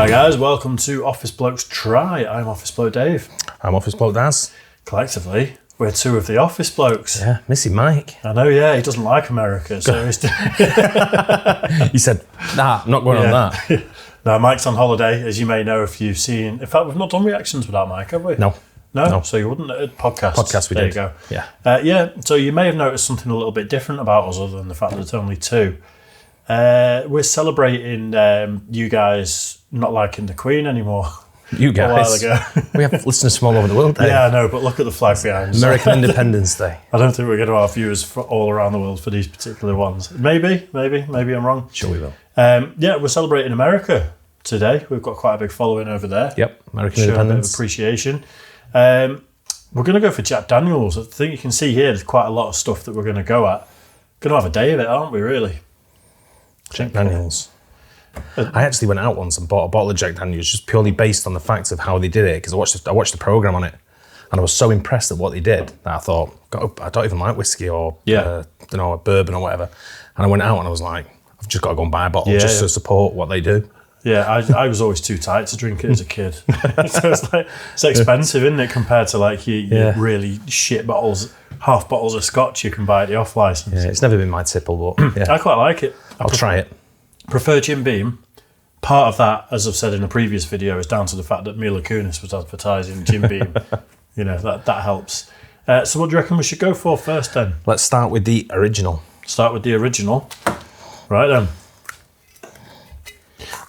Hi guys, welcome to Office Blokes Try. I'm Office Bloke Dave. I'm Office Bloke Daz. Collectively, we're two of the Office Blokes. Yeah, missing Mike. I know, yeah, he doesn't like America, so he's... He said, nah, I'm not going on that. No, Mike's on holiday, as you may know if you've seen... In fact, we've not done reactions without Mike, have we? No. No? So you wouldn't... Podcast we there did. You go. Yeah, so you may have noticed something a little bit different about us other than the fact that it's only two. We're celebrating you guys not liking the Queen anymore. You guys. A while ago. We have listeners from all over the world, Dave. Yeah, I know, but look at the flag behind us. American Independence Day. I don't think we're going to have viewers for all around the world for these particular ones. Maybe I'm wrong. Sure we will. Yeah, we're celebrating America today. We've got quite a big following over there. Yep, American Show Independence. a bit of appreciation. We're going to go for Jack Daniels. I think you can see here there's quite a lot of stuff that we're going to go at. Going to have a day of it, aren't we, really? Jack Daniels. I actually went out once and bought a bottle of Jack Daniels just purely based on the fact of how they did it, because I watched the programme on it and I was so impressed at what they did that I thought, God, I don't even like whiskey or a bourbon or whatever. And I went out and I was like, I've just got to go and buy a bottle to support what they do. Yeah, I was always too tight to drink it as a kid. So it's expensive, isn't it, compared to like your really shit bottles, half bottles of scotch you can buy at the off licence. Yeah, it's never been my tipple, but yeah. I quite like it. I'll try it. Prefer Jim Beam. Part of that, as I've said in a previous video, is down to the fact that Mila Kunis was advertising Jim Beam. You know, that helps. So what do you reckon we should go for first then? Let's start with the original. Start with the original. Right then.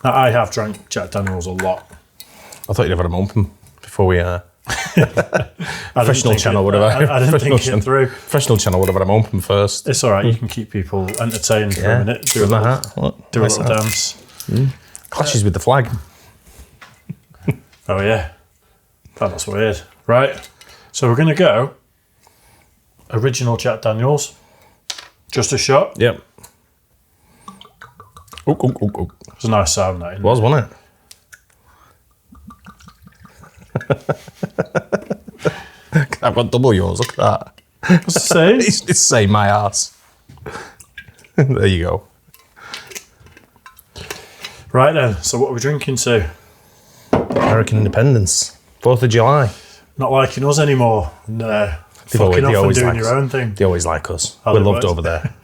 Now, I have drank Jack Daniels a lot. I thought you'd have had a open before we... Professional channel would have... I didn't think it through. Professional channel would have had a open first. It's all right. You can keep people entertained for a minute. Do a little dance. Clashes with the flag. Oh, yeah. Oh, that's weird. Right. So we're going to go original Jack Daniels. Just a shot. Yep. It's a nice sound, that, isn't it? Was, wasn't it? I've got double yours, look at that. What's it say? It's saying my ass. There you go. Right then, so what are we drinking to? American Independence. 4th of July. Not liking us anymore. And fucking off and doing your own thing. They always like us. We're loved over there.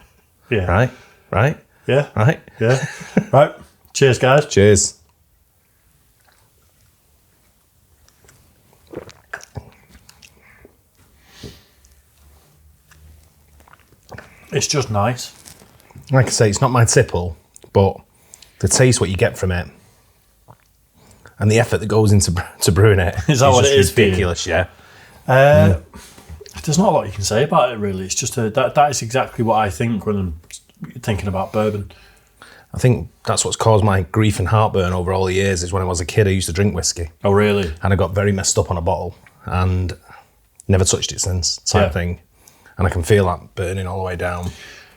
Yeah. Right? Yeah. Right? Yeah. Right. Cheers, guys. Cheers. It's just nice. Like I say, it's not my tipple, but the taste, what you get from it, and the effort that goes into brewing it is that what it is? Ridiculous, yeah. There's not a lot you can say about it, really. It's just that is exactly what I think when I'm thinking about bourbon. I think that's what's caused my grief and heartburn over all the years. Is when I was a kid, I used to drink whiskey. Oh, really? And I got very messed up on a bottle and never touched it since, type thing. And I can feel that burning all the way down.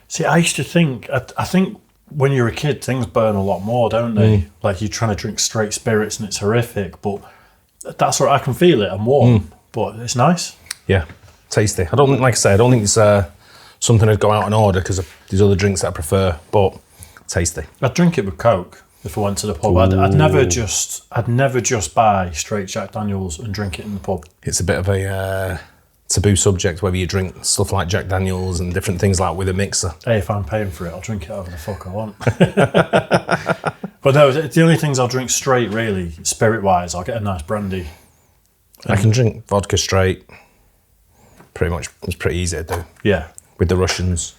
See, I used to think, I think when you're a kid, things burn a lot more, don't they? Like you're trying to drink straight spirits and it's horrific, but that's what I can feel it. I'm warm, but it's nice. Yeah, tasty. I don't think, like I say, I don't think it's something I'd go out and order because there's other drinks that I prefer, but tasty. I'd drink it with Coke if I went to the pub. I'd never just buy straight Jack Daniels and drink it in the pub. It's a bit of a taboo subject, whether you drink stuff like Jack Daniels and different things like with a mixer. Hey, if I'm paying for it, I'll drink it however the fuck I want. But no, the only things I'll drink straight, really, spirit-wise, I'll get a nice brandy. I can drink vodka straight. Pretty much, it's pretty easy to do. Yeah. With the Russians.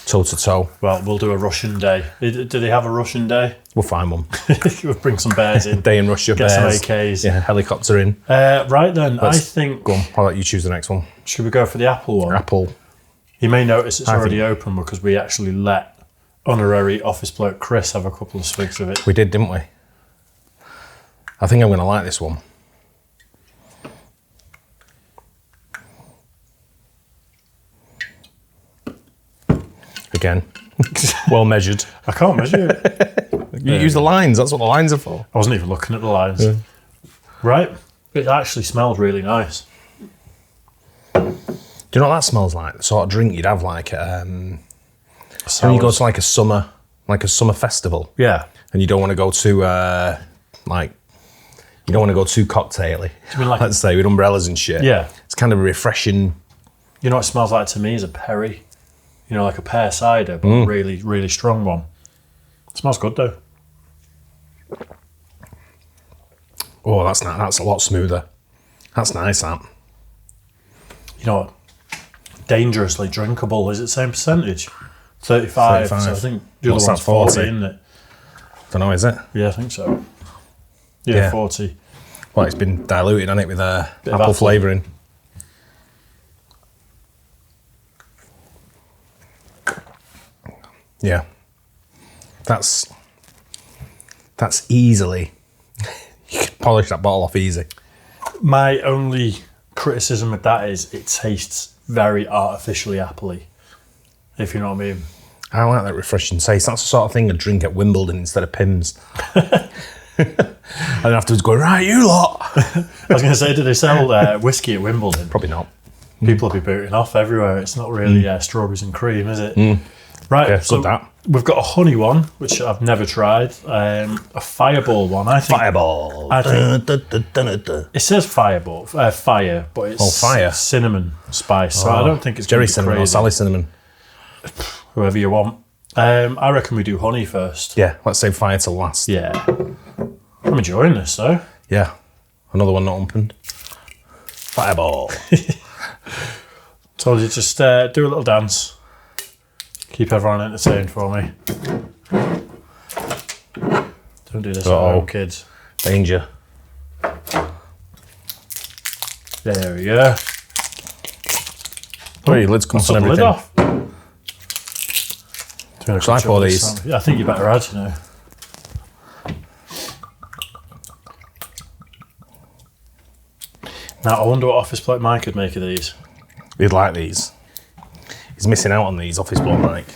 Toe to toe. Well, we'll do a Russian day. Do they have a Russian day? We'll find one. We'll bring some bears in. Day in Russia, get bears. Some AKs. Yeah, helicopter in. Right then, I think... Go on, I'll let you choose the next one. Should we go for the apple one? Apple. You may notice it's already open because we actually let honorary Office Bloke Chris have a couple of swigs of it. We did, didn't we? I think I'm going to like this one. Again, well measured. I can't measure it. You use the lines, that's what the lines are for. I wasn't even looking at the lines. Yeah. Right, it actually smells really nice. Do you know what that smells like? The sort of drink you'd have like when you go to like a summer festival. Yeah. And you don't want to go to Like, you don't want to go too cocktaily. Do you mean like let's say with umbrellas and shit? Yeah. It's kind of a refreshing. You know what it smells like to me is a perry. You know, like a pear cider, but a really, really strong one. It smells good though. Oh, that's not. That's a lot smoother. That's nice, that. You know what? Dangerously drinkable. Is it the same percentage? 35. So I think the other one's 40, isn't it? Don't know, is it? Yeah, I think so. Yeah, 40. Well, it's been diluted, hasn't it, with apple flavouring. Yeah. That's easily. You could polish that bottle off easy. My only criticism with that is it tastes very artificially appley, if you know what I mean. I like that refreshing taste. That's the sort of thing I'd drink at Wimbledon instead of Pimm's. And afterwards go, right, you lot. I was going to say, do they sell whiskey at Wimbledon? Probably not. People will be booting off everywhere. It's not really strawberries and cream, is it? Right, Yeah, so good that. we've got a honey one, which I've never tried. A fireball one, I think. Fireball. I think it says fireball, fire, but it's fire. cinnamon spice. So I don't think it's Jerry gonna be cinnamon or crazy. Sally cinnamon. Whoever you want. I reckon we do honey first. Yeah, let's say fire till last. Yeah. I'm enjoying this though. Yeah. Another one not opened. Fireball. Told you, just do a little dance. Keep everyone entertained for me. Don't do this at home, kids. Danger. There we go. Oh, your lid's come Put on the lid everything. off. Shall I pour these? I think you better add, you know. Now, I wonder what Office Bloke Mike could make of these. He'd like these. He's missing out on these, Office Bloke Mike.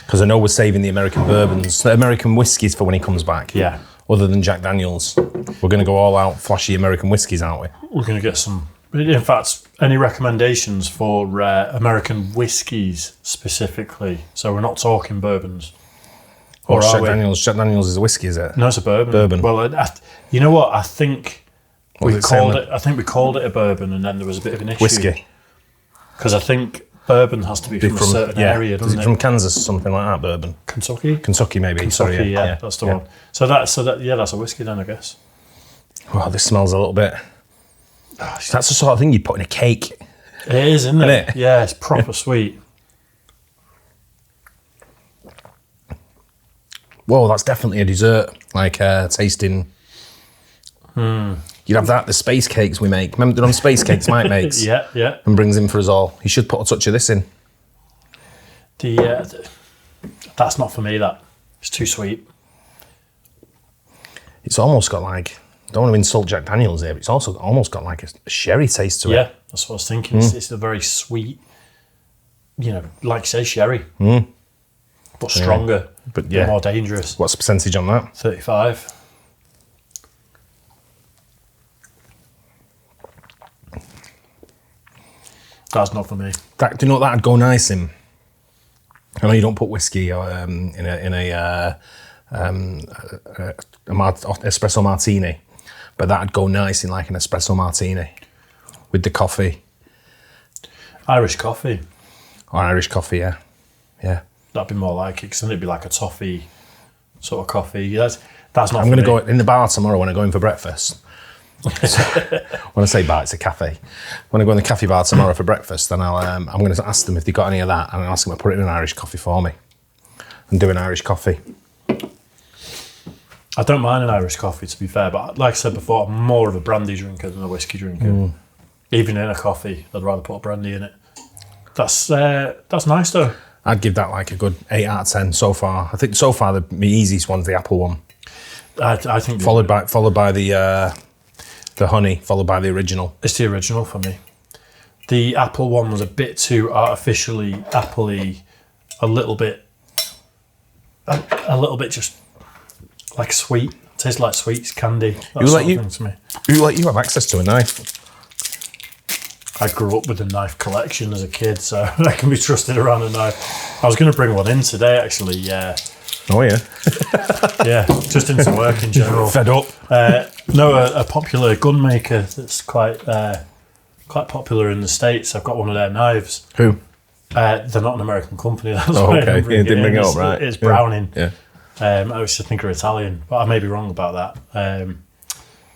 Because I know we're saving the American bourbons, the American whiskies for when he comes back. Yeah. Other than Jack Daniels. We're going to go all out flashy American whiskies, aren't we? We're going to get some... In fact, any recommendations for American whiskies specifically? So we're not talking bourbons. Or Jack Daniels. Jack Daniels is a whiskey, is it? No, it's a bourbon. Bourbon. Well, you know what? I think What we was it saying called it. I think we called it a bourbon, and then there was a bit of an issue. Whiskey. Because I think bourbon has to be from a certain area, doesn't Is it? from Kansas or something like that, bourbon? Kentucky. Kentucky, maybe. Kentucky, Sorry, yeah, that's the one. So that's a whiskey then, I guess. Well, this smells a little bit... That's the sort of thing you put in a cake. It is, isn't it? Isn't it? Yeah, it's proper sweet. Whoa, that's definitely a dessert. Like tasting... You'd have that, the space cakes we make. Remember the space cakes Mike makes? Yeah. And brings in for us all. He should put a touch of this in. That's not for me, that. It's too sweet. It's almost got like... I don't want to insult Jack Daniels here, but it's also almost got like a sherry taste to it. Yeah, that's what I was thinking. It's a very sweet, you know, like you say, sherry. But stronger, But bit more dangerous. What's the percentage on that? 35. That's not for me. Do you know what that'd go nice in? I know you don't put whiskey in a espresso martini, but that'd go nice in like an espresso martini with the coffee. Irish coffee. Or Irish coffee, yeah. That'd be more like it, because then it'd be like a toffee sort of coffee. That's not. I'm going to go in the bar tomorrow when I go in for breakfast. When I say bar, it's a cafe. When I go in the cafe bar tomorrow for breakfast, then I'm going to ask them if they've got any of that, and I'll ask them to put it in an Irish coffee for me and do an Irish coffee. I don't mind an Irish coffee, to be fair, but like I said before, I'm more of a brandy drinker than a whiskey drinker. Even in a coffee, I'd rather put a brandy in it. That's nice though. I'd give that like a good 8 out of 10 so far. I think so far the easiest one's the apple one. I think followed by the honey, followed by the original. It's the original for me. The apple one was a bit too artificially appley, a little bit just like sweet. It tastes like sweets, candy. That sort of thing to me. You have access to a knife. I grew up with a knife collection as a kid, so I can be trusted around a knife. I was going to bring one in today, actually. Yeah. Oh yeah. Yeah, just into work in general. Fed up. No, a popular gun maker that's quite popular in the States. I've got one of their knives. Who? They're not an American company. That's Oh, why I okay. didn't bring Didn't bring it up, right? It's Browning. Yeah. I was just think they're Italian, but I may be wrong about that.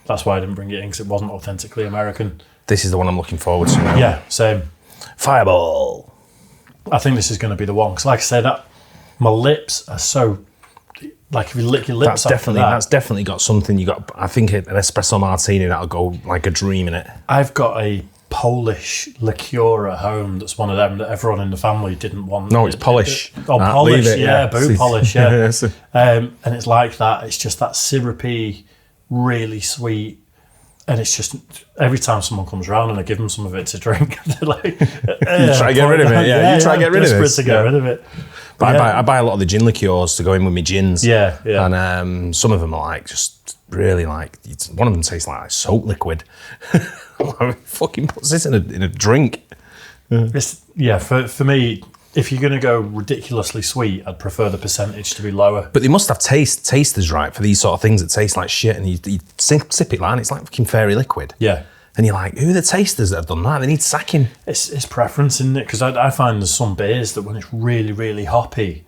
That's why I didn't bring it in, because it wasn't authentically American. This is the one I'm looking forward to now. Yeah, same. Fireball. I think this is going to be the one, because like I said, that my lips are so, like if you lick your lips That's off definitely got something. You got, I think, an espresso martini that'll go like a dream in it. I've got a Polish liqueur at home that's one of them that everyone in the family didn't want. No, it's Polish. Polish, boot polish, yeah. Yes. And it's like that. It's just that syrupy, really sweet, and it's just every time someone comes around and I give them some of it to drink, they're like, you try to get rid of it. Yeah, you try to get rid of it. Desperate to get rid of it. But I buy a lot of the gin liqueurs to go in with my gins. Yeah. And some of them are like just really like. One of them tastes like soap liquid. Fucking puts this in a drink. For me, if you're going to go ridiculously sweet, I'd prefer the percentage to be lower. But they must have tasters, right, for these sort of things that taste like shit, and you sip it, like, and it's like fucking fairy liquid. Yeah. And you're like, who are the tasters that have done that? They need sacking. It's preference, isn't it? Because I find there's some beers that when it's really, really hoppy,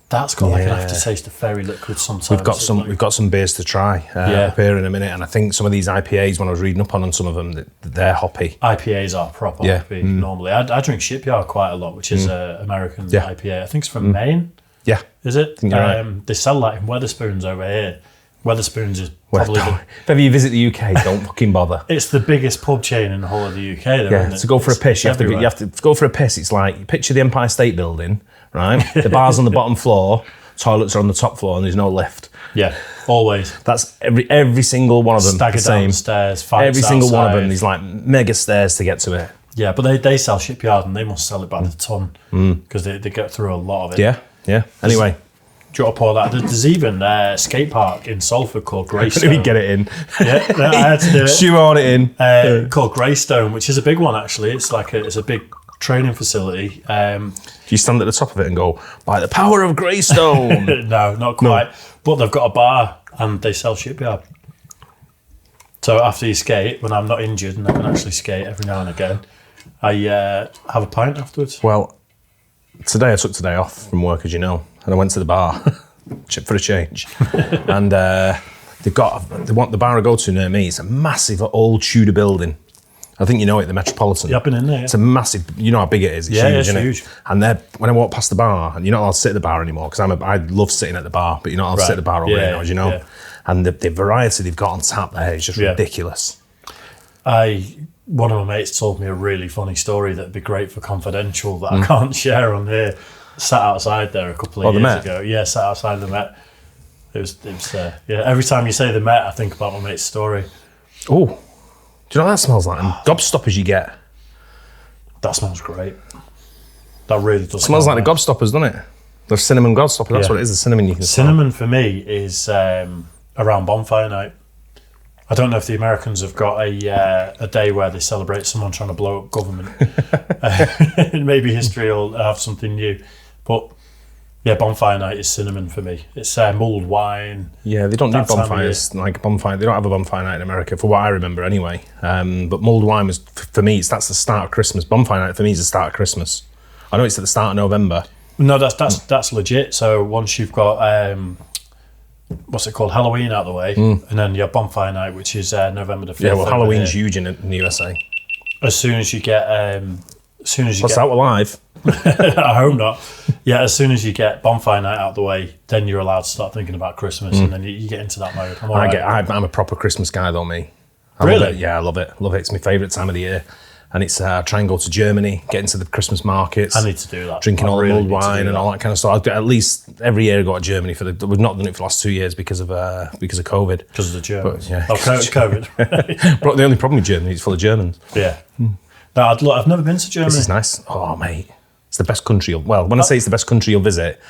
that's got like an aftertaste of fairy liquid sometimes. We've got some beers to try up here in a minute, and I think some of these IPAs, when I was reading up on some of them, they're hoppy. IPAs are proper hoppy normally. I drink Shipyard quite a lot, which is an American IPA. I think it's from Maine. Yeah. Is it? I think you're right. They sell that in Wetherspoons over here. Wetherspoons is probably if ever you visit the UK, don't fucking bother. It's the biggest pub chain in the whole of the UK. Though, yeah, to go for a piss, you have to go for a piss. It's like, picture the Empire State Building, right? The bar's on the bottom floor, toilets are on the top floor, and there's no lift. Yeah, always. That's every single one of them. Stagger down the stairs, every single one of them. There's like mega stairs to get to it. Yeah, but they sell Shipyard, and they must sell it by the ton because they get through a lot of it. Yeah. Anyway. Do you want to pour that? There's even a skate park in Salford called Greystone. Let me get it in. Yeah, I had to do it. Shoehorn it in. Called Greystone, which is a big one actually. It's like it's a big training facility. Do you stand at the top of it and go, by the power of Greystone? No, not quite. No. But they've got a bar and they sell Shipyard. So after you skate, when I'm not injured and I can actually skate every now and again, I have a pint afterwards. Well, today I took today off from work, as you know, and I went to the bar for a change. And they want the bar I go to near me. It's a massive old Tudor building. I think you know it, the Metropolitan. Yeah, I've been in there. Yeah. It's a massive, you know how big it is. It's huge, it's isn't huge. It? And when I walk past the bar, and you're not allowed to sit at the bar anymore, because I love sitting at the bar, but you're not allowed to sit at the bar over here now, as you know. Yeah. And the variety they've got on tap there is just ridiculous. One of my mates told me a really funny story that'd be great for confidential that I can't share on here. Sat outside there a couple of years ago. Yeah, sat outside the Met. It was every time you say the Met, I think about my mate's story. Oh, do you know what that smells like? And gobstoppers you get. That smells great. That really does. Smells like the gobstoppers, doesn't it? The cinnamon gobstopper. That's what it is. The cinnamon you can smell. Cinnamon for me is around bonfire night. I don't know if the Americans have got a day where they celebrate someone trying to blow up government. Maybe history will have something new. But yeah, bonfire night is cinnamon for me. It's mulled wine. Yeah, they don't do bonfires like bonfire. They don't have a bonfire night in America, for what I remember anyway. But mulled wine was, for me, that's the start of Christmas. Bonfire night for me is the start of Christmas. I know it's at the start of November. No, that's legit. So once you've got what's it called, Halloween out the way, and then you have bonfire night, which is November the 5th. Yeah, well, Halloween's huge in the USA. As soon as you get, What's that, we're live? I hope not. Yeah, as soon as you get bonfire night out the way, then you're allowed to start thinking about Christmas, and then you get into that mode. I'm a proper Christmas guy though, me. Really? Love it. Yeah, I love it. It's my favourite time of the year. And it's I try and go to Germany, get into the Christmas markets. I need to do that. Drinking all the mulled wine and all that kind of stuff. At least every year I go to Germany we've not done it for the last 2 years because of COVID. Because of the Germans. But, yeah. COVID. But the only problem with Germany is it's full of Germans. Yeah. No, I've never been to Germany. This is nice. Oh, mate. It's the best country. When I say it's the best country you'll visit,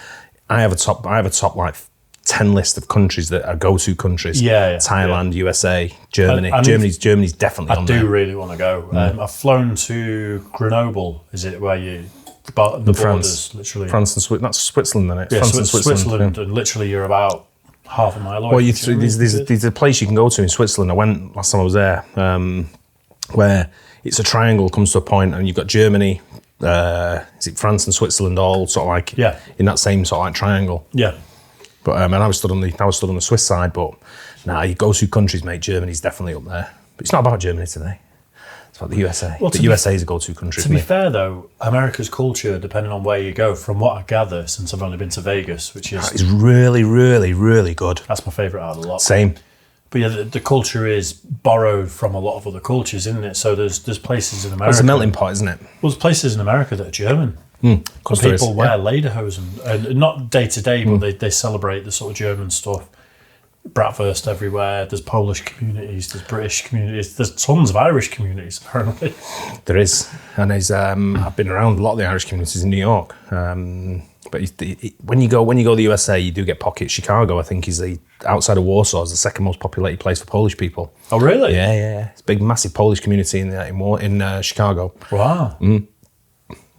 I have a top like 10 list of countries that are go-to countries. Yeah. Thailand, USA, Germany. Germany's definitely on there. I do really want to go. I've flown to Grenoble. Is it where the borders, literally? France and Switzerland. That's France and Switzerland. And literally you're about half a mile away. Well, there's a place you can go to in Switzerland. I went last time I was there, where it's a triangle comes to a point, and you've got Germany, is it France and Switzerland, all sort of like in that same sort of like triangle. Yeah. But and I was stood on the Swiss side. But you go to countries, mate. Germany's definitely up there. But it's not about Germany today. It's about the USA. Well, the USA is a go-to country. To be fair, though, America's culture, depending on where you go, from what I gather, since I've only been to Vegas, which is really, really, really good. That's my favourite out of the lot. Same. But yeah, the culture is borrowed from a lot of other cultures, isn't it? So there's places in America. It's a melting pot, isn't it? Well, there's places in America that are German. People wear lederhosen, and not day to day, but they celebrate the sort of German stuff. Bratwurst everywhere. There's Polish communities. There's British communities. There's tons of Irish communities, apparently. There is, and I've been around a lot of the Irish communities in New York. But when you go to the USA, you do get pockets. Chicago, I think, is outside of Warsaw, is the second most populated place for Polish people. Oh, really? Yeah. It's a big, massive Polish community in Chicago. Wow. And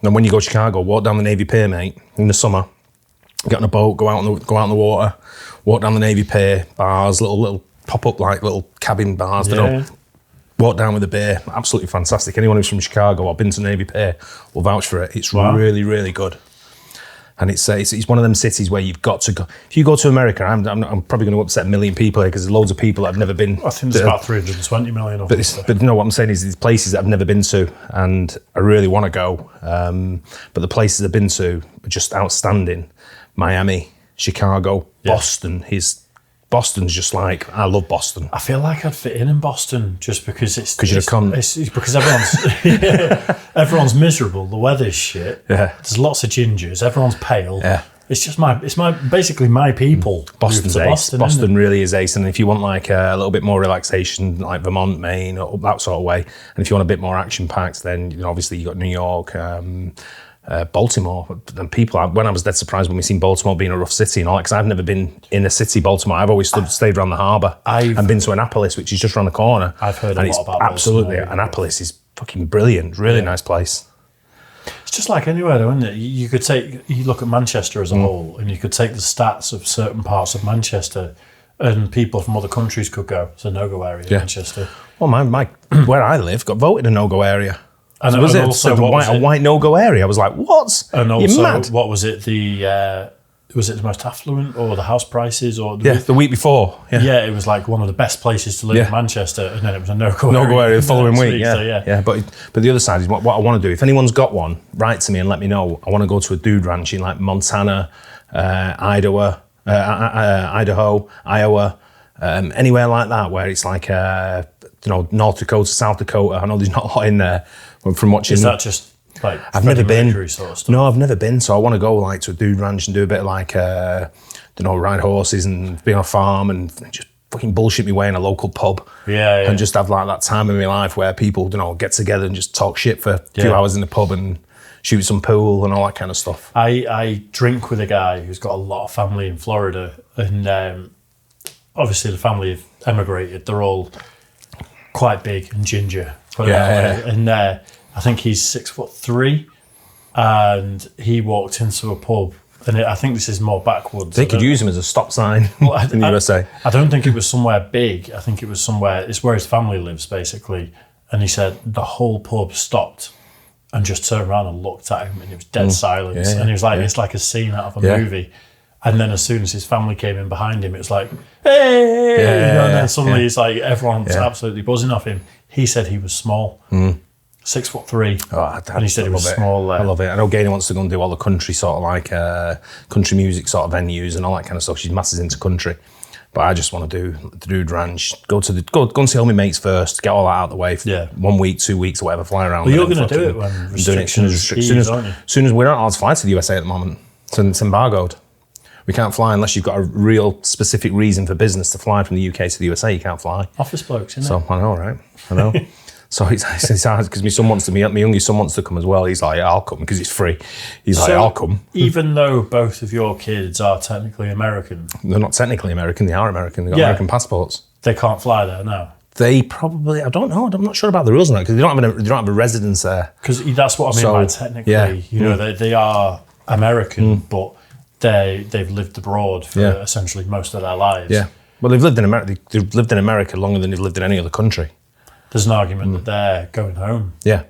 when you go to Chicago, walk down the Navy Pier, mate, in the summer, get on a boat, go out in the water, walk down the Navy Pier, bars, little pop-up like little cabin bars. Walk down with a beer, absolutely fantastic. Anyone who's from Chicago or been to Navy Pier will vouch for it. It's really, really good. And it's one of them cities where you've got to go. If you go to America, I'm probably going to upset a million people here because there's loads of people that have never been. I think there's about 320 million of them. But no, what I'm saying is these places that I've never been to, and I really want to go. But the places I've been to are just outstanding. Miami, Chicago, Boston. Boston's just like, I love Boston. I feel like I'd fit in Boston just because it's you're a cunt. It's because everyone's miserable. The weather's shit. Yeah. There's lots of gingers. Everyone's pale. Yeah. It's just basically my people. Boston's ace. Boston really is ace. And if you want like a little bit more relaxation, like Vermont, Maine, or that sort of way, and if you want a bit more action packed, then obviously you got New York. Baltimore, and people, when I was dead surprised when we seen Baltimore being a rough city and all that, because I've never been in a city, Baltimore. I've always stayed around the harbour and been to Annapolis, which is just around the corner. I've heard a lot about absolutely, Baltimore. Annapolis is fucking brilliant, really nice place. It's just like anywhere though, isn't it? You look at Manchester as a whole, and you could take the stats of certain parts of Manchester, and people from other countries could go. It's a no-go area, Manchester. Well, my where I live got voted a no-go area. And so a white no-go area. I was like, what? And also, you're mad. What was it? Was it the most affluent, or the house prices, or the week before? Yeah, it was like one of the best places to live in Manchester, and then it was a no-go area the following week. Yeah. But the other side is what I want to do. If anyone's got one, write to me and let me know. I want to go to a dude ranch in like Montana, Idaho, Iowa, anywhere like that where it's like North Dakota, South Dakota. I know there's not a lot in there. From watching, is that just like I've never been? Sort of stuff? No, I've never been. So I want to go like to a dude ranch and do a bit of like ride horses and be on a farm and just fucking bullshit me way in a local pub. Yeah. And just have like that time in my life where people get together and just talk shit for a few hours in the pub and shoot some pool and all that kind of stuff. I drink with a guy who's got a lot of family in Florida, and obviously the family have emigrated. They're all quite big and ginger. And I think he's 6'3", and he walked into a pub, and I think this is more backwoods. They could use him as a stop sign in the USA. I don't think it was somewhere big. I think it was it's where his family lives, basically. And he said the whole pub stopped and just turned around and looked at him, and it was dead silence. And he was like, it's like a scene out of a movie. And then as soon as his family came in behind him, it was like, hey! And then suddenly it's like everyone's absolutely buzzing off him. He said he was small, 6'3", and he said he was small. I love it. I know Gaynor wants to go and do all the country sort of like country music sort of venues and all that kind of stuff. She's masses into country, but I just want to do the dude ranch. Go and see all my mates first. Get all that out of the way for 1 week, 2 weeks, or whatever. Fly around. Well, you're going to do it when restrictions aren't you? Soon as we're not allowed to fly to the USA at the moment, it's embargoed. We can't fly unless you've got a real specific reason for business to fly from the UK to the USA. You can't fly. Office Blokes, isn't it? So I know, right? I know. So it's hard because my youngest son wants to come as well. He's like, I'll come because it's free. He's like, I'll come. Even though both of your kids are technically American. They're not technically American. They are American. They've got American passports. They can't fly there now. They probably, I don't know. I'm not sure about the rules on that because they don't have a residence there. Because that's what I mean by technically. They are American, but they've lived abroad for essentially most of their lives. Yeah. Well, they've lived in America. They've lived in America longer than they've lived in any other country. There's an argument that they're going home. Yeah.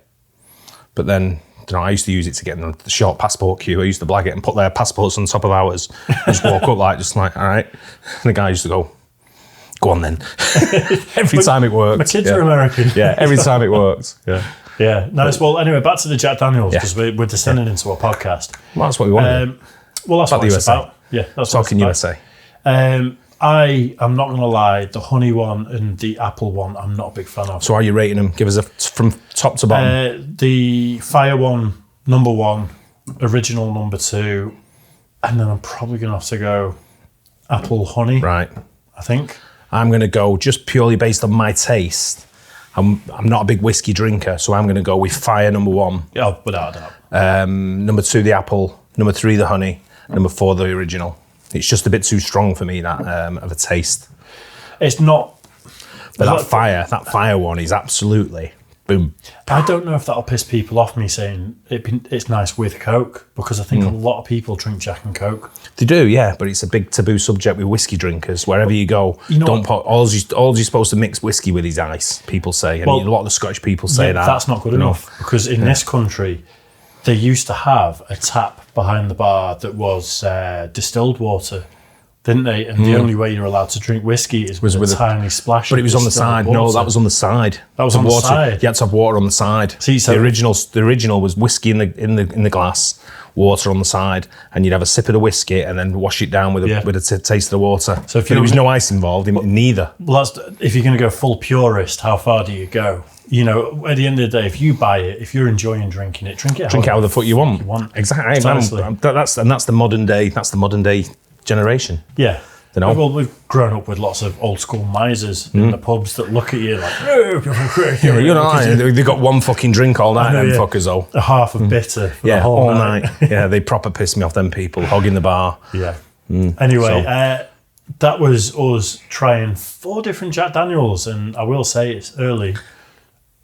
But then, I used to use it to get in the short passport queue. I used to blag it and put their passports on top of ours. Just walk up like, all right. And the guy used to go on then. Every time it worked. My kids are American. Yeah, every time it works. Yeah. Yeah, nice. Well, anyway, back to the Jack Daniels, because we're descending into a podcast. Well, that's what we wanted. Well, that's about what the it's USA. about. Yeah, that's Talking what it's about. USA. I'm not going to lie, the honey one and the apple one, I'm not a big fan of. So are you rating them? Give us from top to bottom. The fire one, number 1, original number 2, and then I'm probably going to have to go apple honey. Right. I think. I'm going to go just purely based on my taste. I'm not a big whiskey drinker, so I'm going to go with fire number 1. Yeah, without a doubt. Number 2, the apple. Number 3, the honey. Number 4, the original. It's just a bit too strong for me, that of a taste. It's not. But that fire one is absolutely boom. I don't know if that'll piss people off, me saying it's nice with Coke, because I think a lot of people drink Jack and Coke. They do, yeah, but it's a big taboo subject with whiskey drinkers. Wherever you go, don't put all you're supposed to mix whiskey with is ice. People say, and a lot of the Scottish people say that. That's not good enough, because in this country, they used to have a tap behind the bar that was distilled water, didn't they? And the only way you're allowed to drink whiskey is with a tiny splash. But it was on the side. Water. No, that was on the side. That was on the side. You had to have water on the side. See, so the original was whiskey in the glass, water on the side, and you'd have a sip of the whiskey and then wash it down with a taste of the water. So if there was no ice involved, neither. Well, if you're going to go full purist, how far do you go? You know, at the end of the day, if you buy it, if you're enjoying drinking it, drink it however the fuck you want. Exactly. That's the modern day. That's the modern day generation. Yeah. Well, we've grown up with lots of old school misers in the pubs that look at you like, they've got one fucking drink all night, them fuckers though. A half of bitter for the whole all night. Yeah, they proper piss me off, them people, hogging the bar. Yeah. Anyway, that was us trying 4 different Jack Daniels, and I will say it's early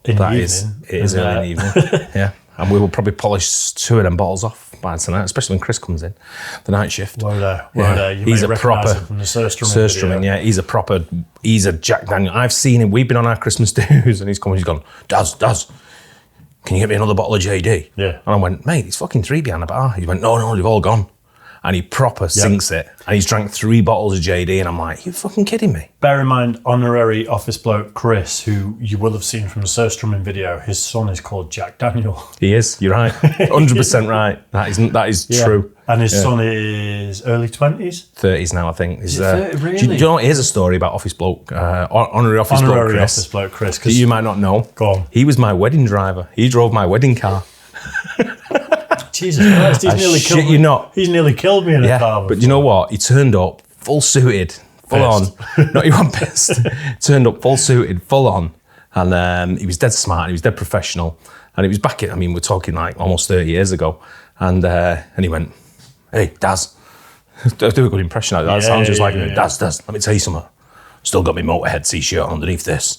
in the evening. It is early in the evening, yeah. And we will probably polish 2 of them bottles off by tonight, especially when Chris comes in, the night shift. He's a proper from the Surstrumming. Yeah, he's a Jack Daniel. I've seen him. We've been on our Christmas dues, and he's gone, Daz, can you get me another bottle of JD? Yeah. And I went, mate, there's fucking 3 behind the bar. He went, no, they've all gone. And he proper sinks it. And he's drank 3 bottles of JD, and I'm like, you fucking kidding me? Bear in mind, honorary office bloke Chris, who you will have seen from the Surstrumming video, his son is called Jack Daniel. He is, you're right. 100% right. That is true. And his son is early 20s? 30s now, I think. Is it 30, really? Do you know what? Here's a story about Office Bloke, honorary Office Bloke Chris. That you might not know. Go on. He was my wedding driver. He drove my wedding car. Jesus Christ, he's nearly killed me in a car before. But you know what? He turned up full suited, full on. No, he wasn't pissed. Turned up full suited, full on. And he was dead smart, he was dead professional. And it was back in, we're talking like almost 30 years ago. And he went, hey, Daz. Do a good impression of that. That sounds just like, Daz, let me tell you something. Still got my Motorhead t-shirt underneath this.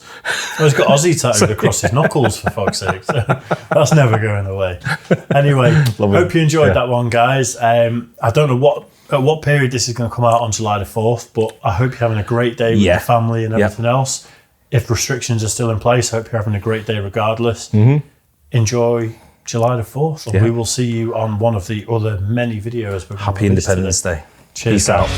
Well, he's got Aussie tattooed across his knuckles, for fuck's sake. So that's never going away. Anyway, hope you enjoyed that one, guys. I don't know at what period this is going to come out on July the 4th, but I hope you're having a great day with your family and everything else. If restrictions are still in place, I hope you're having a great day regardless. Enjoy July the 4th, and we will see you on one of the other many videos. Happy Independence Day. Cheers. Peace out.